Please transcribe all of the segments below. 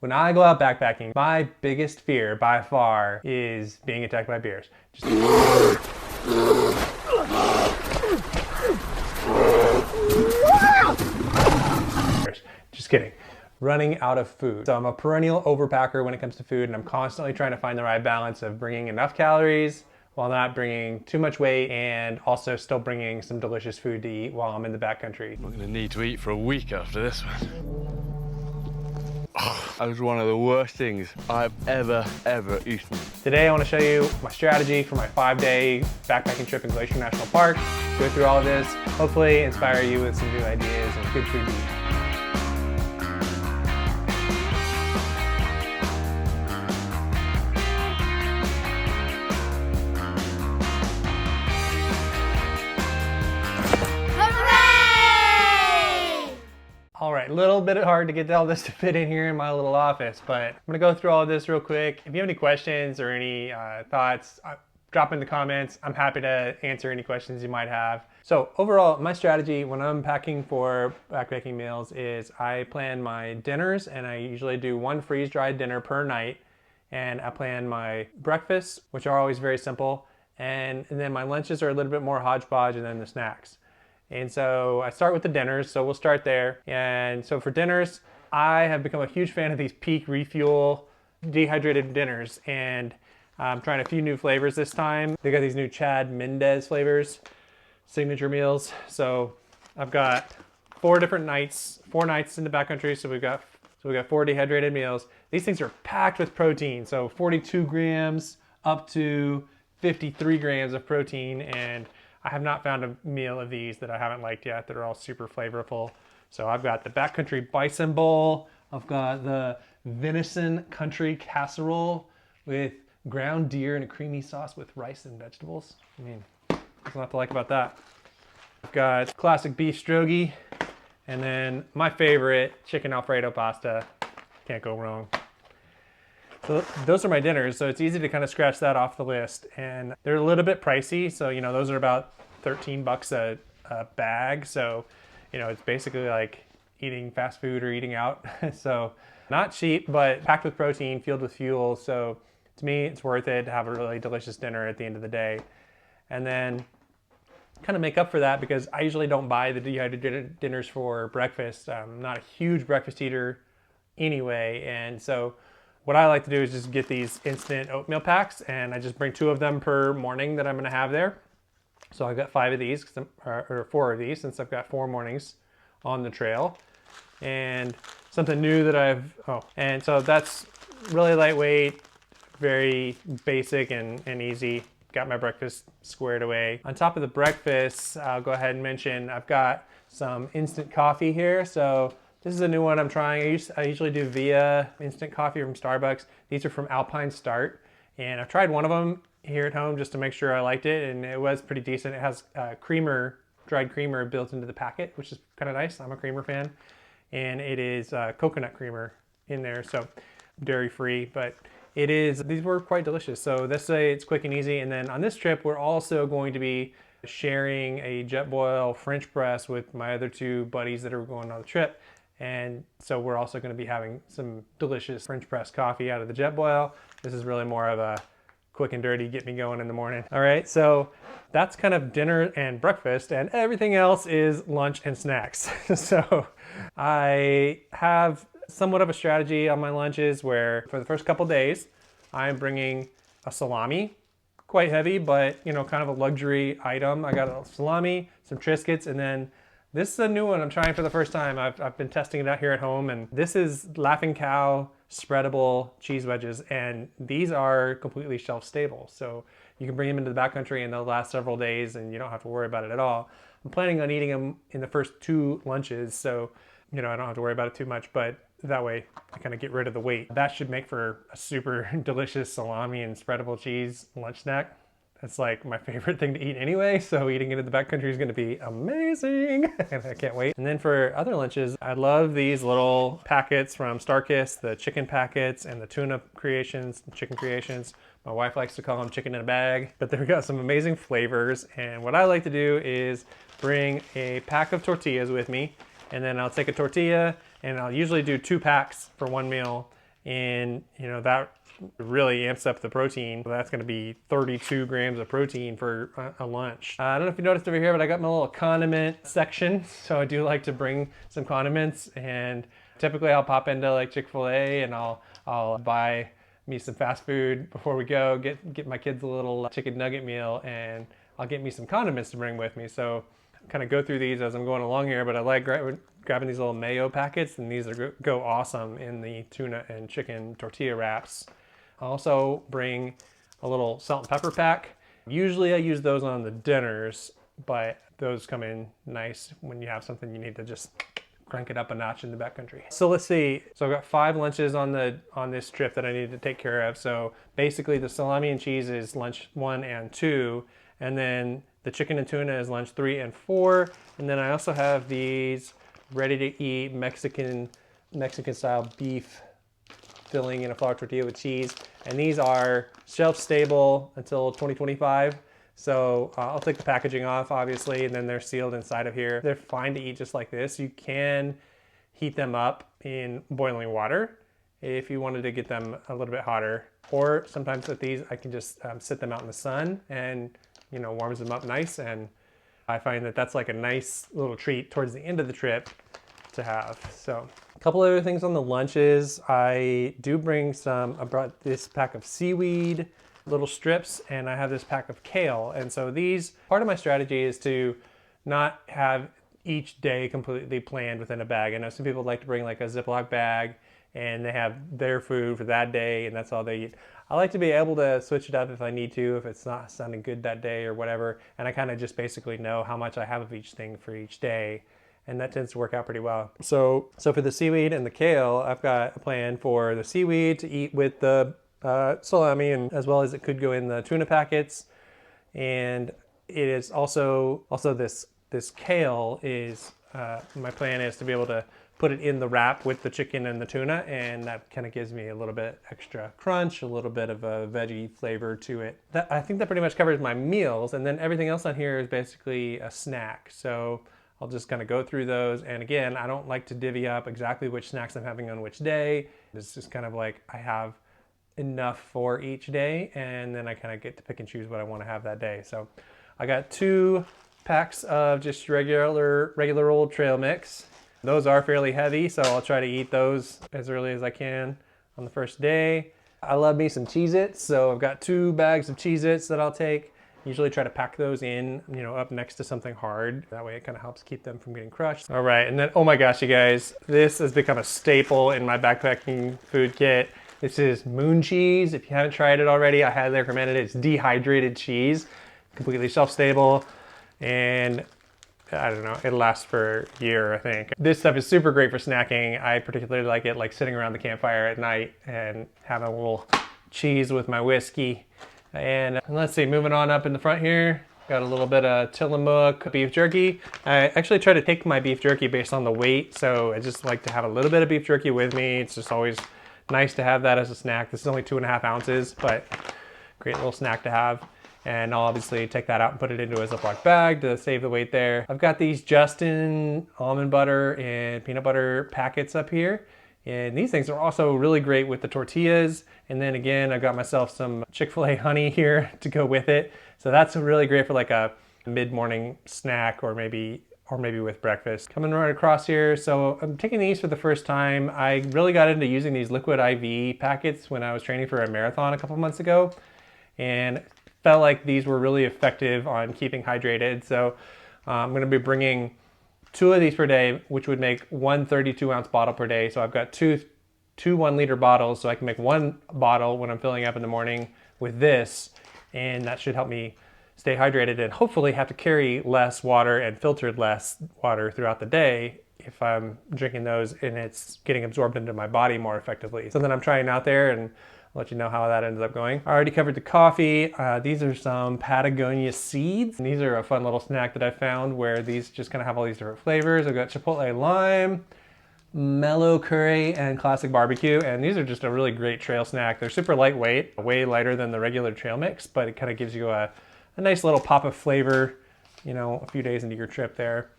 When I go out backpacking, my biggest fear by far is being attacked by bears. Just kidding. Running out of food. So I'm a perennial overpacker when it comes to food, and I'm constantly trying to find the right balance of bringing enough calories while not bringing too much weight, and also still bringing some delicious food to eat while I'm in the backcountry. I'm gonna need to eat for a week after this one. Oh, that was one of the worst things I've ever eaten. Today I want to show you my strategy for my 5-day backpacking trip in Glacier National Park. Go through all of this, hopefully inspire you with some new ideas and good food to eat. All right, a little bit hard to get all this to fit in here in my little office, but I'm gonna go through all of this real quick. If you have any questions or any thoughts, drop in the comments. I'm happy to answer any questions you might have. So overall, my strategy when I'm packing for backpacking meals is I plan my dinners, and I usually do one freeze-dried dinner per night, and I plan my breakfasts, which are always very simple, and then my lunches are a little bit more hodgepodge, and then the snacks. And so I start with the dinners, so we'll start there. And so for dinners, I have become a huge fan of these Peak Refuel dehydrated dinners, and I'm trying a few new flavors this time. They got these new Chad Mendez flavors, signature meals. So I've got 4 nights in the backcountry, so we've got 4 dehydrated meals. These things are packed with protein, so 42 grams up to 53 grams of protein, and I have not found a meal of these that I haven't liked yet that are all super flavorful. So I've got the backcountry bison bowl. I've got the venison country casserole with ground deer and a creamy sauce with rice and vegetables. I mean, there's a lot to like about that. I've got classic beef stroganoff, and then my favorite, chicken Alfredo pasta. Can't go wrong. So those are my dinners, so it's easy to kind of scratch that off the list. And they're a little bit pricey, so you know, those are about 13 bucks a bag. So, you know, it's basically like eating fast food or eating out. So not cheap, but packed with protein, filled with fuel. So to me, it's worth it to have a really delicious dinner at the end of the day. And then kind of make up for that, because I usually don't buy the dehydrated dinners for breakfast. I'm not a huge breakfast eater anyway, and so what I like to do is just get these instant oatmeal packs, and I just bring 2 of them per morning that I'm gonna have there. So I've got 5 of these, or 4 of these, since I've got 4 mornings on the trail. And something new that and so that's really lightweight, very basic and easy. Got my breakfast squared away. On top of the breakfast, I'll go ahead and mention I've got some instant coffee here. So this is a new one I'm trying. I usually do Via instant coffee from Starbucks. These are from Alpine Start, and I've tried one of them here at home just to make sure I liked it, and it was pretty decent. It has creamer, dried creamer built into the packet, which is kind of nice. I'm a creamer fan, and it is coconut creamer in there, so dairy-free, but these were quite delicious. So this way it's quick and easy. And then on this trip, we're also going to be sharing a Jetboil French press with my other 2 buddies that are going on the trip. And so we're also going to be having some delicious French press coffee out of the Jetboil. This is really more of a quick and dirty, get me going in the morning. All right, so that's kind of dinner and breakfast, and everything else is lunch and snacks. So I have somewhat of a strategy on my lunches where for the first couple days, I'm bringing a salami, quite heavy, but you know, kind of a luxury item. I got a salami, some Triscuits, and then this is a new one I'm trying for the first time. I've been testing it out here at home, and this is Laughing Cow spreadable cheese wedges, and these are completely shelf stable. So you can bring them into the backcountry and they'll last several days and you don't have to worry about it at all. I'm planning on eating them in the first 2 lunches, so you know, I don't have to worry about it too much, but that way I kind of get rid of the weight. That should make for a super delicious salami and spreadable cheese lunch snack. It's like my favorite thing to eat anyway, so eating it in the backcountry is gonna be amazing. And I can't wait. And then for other lunches, I love these little packets from Starkist, the chicken packets and the tuna creations, chicken creations. My wife likes to call them chicken in a bag, but they've got some amazing flavors. And what I like to do is bring a pack of tortillas with me, and then I'll take a tortilla and I'll usually do 2 packs for 1 meal. And that really amps up the protein. That's going to be 32 grams of protein for a lunch. I don't know if you noticed over here, but I got my little condiment section. So I do like to bring some condiments, and typically I'll pop into like Chick-fil-A and I'll buy me some fast food before we go, get my kids a little chicken nugget meal, and I'll get me some condiments to bring with me. So kind of go through these as I'm going along here, but I like grabbing these little mayo packets, and these go awesome in the tuna and chicken tortilla wraps. I also bring a little salt and pepper pack. Usually I use those on the dinners, but those come in nice when you have something you need to just crank it up a notch in the backcountry. So let's see. So I've got 5 lunches on this trip that I need to take care of. So basically the salami and cheese is lunch 1 and 2, and then the chicken and tuna is lunch 3 and 4. And then I also have these ready to eat Mexican style beef filling in a flour tortilla with cheese. And these are shelf stable until 2025. So I'll take the packaging off, obviously, and then they're sealed inside of here. They're fine to eat just like this. You can heat them up in boiling water if you wanted to get them a little bit hotter. Or sometimes with these, I can just sit them out in the sun, and warms them up nice. And I find that that's like a nice little treat towards the end of the trip to have. So a couple other things on the lunches. I brought this pack of seaweed, little strips, and I have this pack of kale. And so part of my strategy is to not have each day completely planned within a bag. I know some people like to bring like a Ziploc bag and they have their food for that day and that's all they eat. I like to be able to switch it up if I need to, if it's not sounding good that day or whatever. And I kind of just basically know how much I have of each thing for each day. And that tends to work out pretty well. So for the seaweed and the kale, I've got a plan for the seaweed to eat with the salami, and as well as it could go in the tuna packets. And it is also this kale is my plan is to be able to put it in the wrap with the chicken and the tuna, and that kind of gives me a little bit extra crunch, a little bit of a veggie flavor to it. I think that pretty much covers my meals, and then everything else on here is basically a snack. So I'll just kind of go through those. And again, I don't like to divvy up exactly which snacks I'm having on which day. It's just kind of like I have enough for each day, and then I kind of get to pick and choose what I want to have that day. So I got 2 packs of just regular old trail mix. Those are fairly heavy, so I'll try to eat those as early as I can on the first day. I love me some Cheez-Its, so I've got 2 bags of Cheez-Its that I'll take. Usually try to pack those in, up next to something hard. That way it kind of helps keep them from getting crushed. All right, and then, oh my gosh, you guys, this has become a staple in my backpacking food kit. This is moon cheese. If you haven't tried it already, I highly recommend it. It's dehydrated cheese, completely shelf-stable, and I don't know, it lasts for a year, I think. This stuff is super great for snacking. I particularly like it like sitting around the campfire at night and having a little cheese with my whiskey. And let's see, moving on up in the front here, got a little bit of Tillamook beef jerky. I actually try to take my beef jerky based on the weight, so I just like to have a little bit of beef jerky with me. It's just always nice to have that as a snack. This is only 2.5 ounces, but great little snack to have. And I'll obviously take that out and put it into a Ziploc bag to save the weight there. I've got these Justin almond butter and peanut butter packets up here. And these things are also really great with the tortillas. And then again, I've got myself some Chick-fil-A honey here to go with it. So that's really great for like a mid-morning snack or maybe with breakfast. Coming right across here. So I'm taking these for the first time. I really got into using these liquid IV packets when I was training for a marathon a couple months ago. And felt like these were really effective on keeping hydrated. So I'm gonna be bringing 2 of these per day, which would make 1 32-ounce bottle per day. So I've got two 1-liter bottles, so I can make 1 bottle when I'm filling up in the morning with this, and that should help me stay hydrated and hopefully have to carry less water and filtered less water throughout the day if I'm drinking those and it's getting absorbed into my body more effectively. So then I'm trying out there, and I'll let you know how that ends up going. I already covered the coffee. These are some Patagonia seeds. And these are a fun little snack that I found where these just kind of have all these different flavors. I've got Chipotle lime, mellow curry, and classic barbecue. And these are just a really great trail snack. They're super lightweight, way lighter than the regular trail mix, but it kind of gives you a nice little pop of flavor, a few days into your trip there.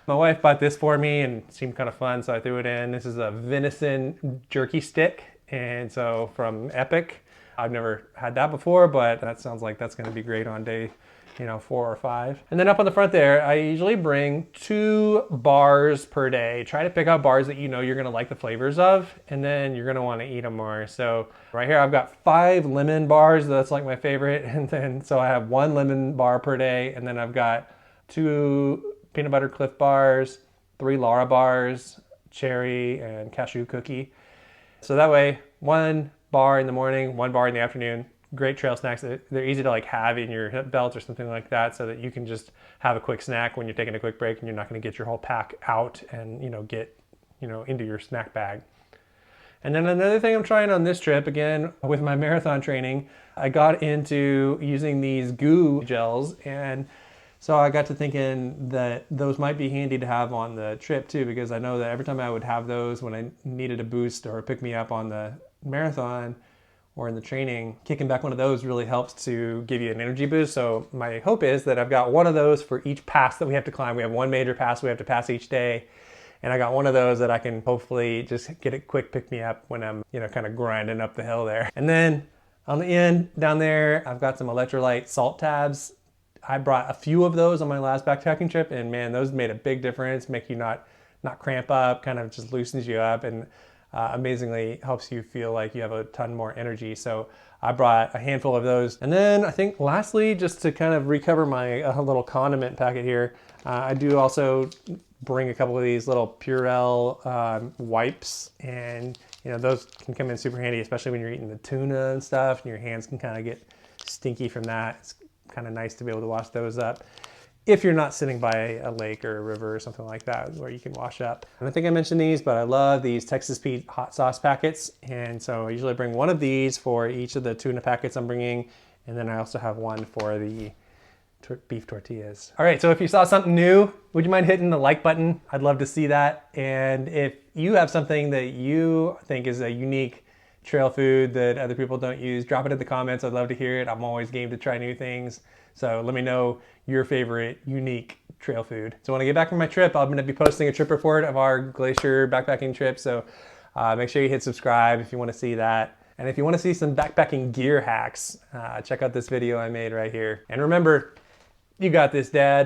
My wife bought this for me and it seemed kind of fun, so I threw it in. This is a venison jerky stick, And so from Epic, I've never had that before, but that sounds like that's going to be great on day, 4 or 5. And then up on the front there, I usually bring 2 bars per day. Try to pick out bars that you're going to like the flavors of, and then you're going to want to eat them more. So right here, I've got 5 lemon bars. That's like my favorite. And then, so I have 1 lemon bar per day. And then I've got 2 peanut butter Cliff bars, 3 Lara bars, cherry and cashew cookie. So that way, 1 bar in the morning, 1 bar in the afternoon. Great trail snacks. They're easy to like have in your hip belt or something like that, so that you can just have a quick snack when you're taking a quick break, and you're not going to get your whole pack out and get into your snack bag. And then another thing I'm trying on this trip, again with my marathon training, I got into using these goo gels, and so I got to thinking that those might be handy to have on the trip too, because I know that every time I would have those when I needed a boost or pick me up on the marathon or in the training, kicking back one of those really helps to give you an energy boost. So my hope is that I've got one of those for each pass that we have to climb. We have 1 major pass we have to pass each day. And I got one of those that I can hopefully just get a quick pick me up when I'm, kind of grinding up the hill there. And then on the end down there, I've got some electrolyte salt tabs. I brought a few of those on my last backpacking trip, and man, those made a big difference. Make you not cramp up, kind of just loosens you up, and amazingly helps you feel like you have a ton more energy. So I brought a handful of those. And then I think lastly, just to kind of recover my little condiment packet here, I do also bring a couple of these little Purell wipes, and those can come in super handy, especially when you're eating the tuna and stuff, and your hands can kind of get stinky from that. It's kind of nice to be able to wash those up if you're not sitting by a lake or a river or something like that where you can wash up. And I think I mentioned these, but I love these Texas Pete hot sauce packets. And so I usually bring one of these for each of the tuna packets I'm bringing. And then I also have one for the beef tortillas. All right, so if you saw something new, would you mind hitting the like button? I'd love to see that. And if you have something that you think is a unique trail food that other people don't use, drop it in the comments. I'd love to hear it. I'm always game to try new things. So let me know your favorite unique trail food. So when I get back from my trip, I'm going to be posting a trip report of our Glacier backpacking trip. So make sure you hit subscribe if you want to see that. And if you want to see some backpacking gear hacks, check out this video I made right here. And remember, you got this, Dad.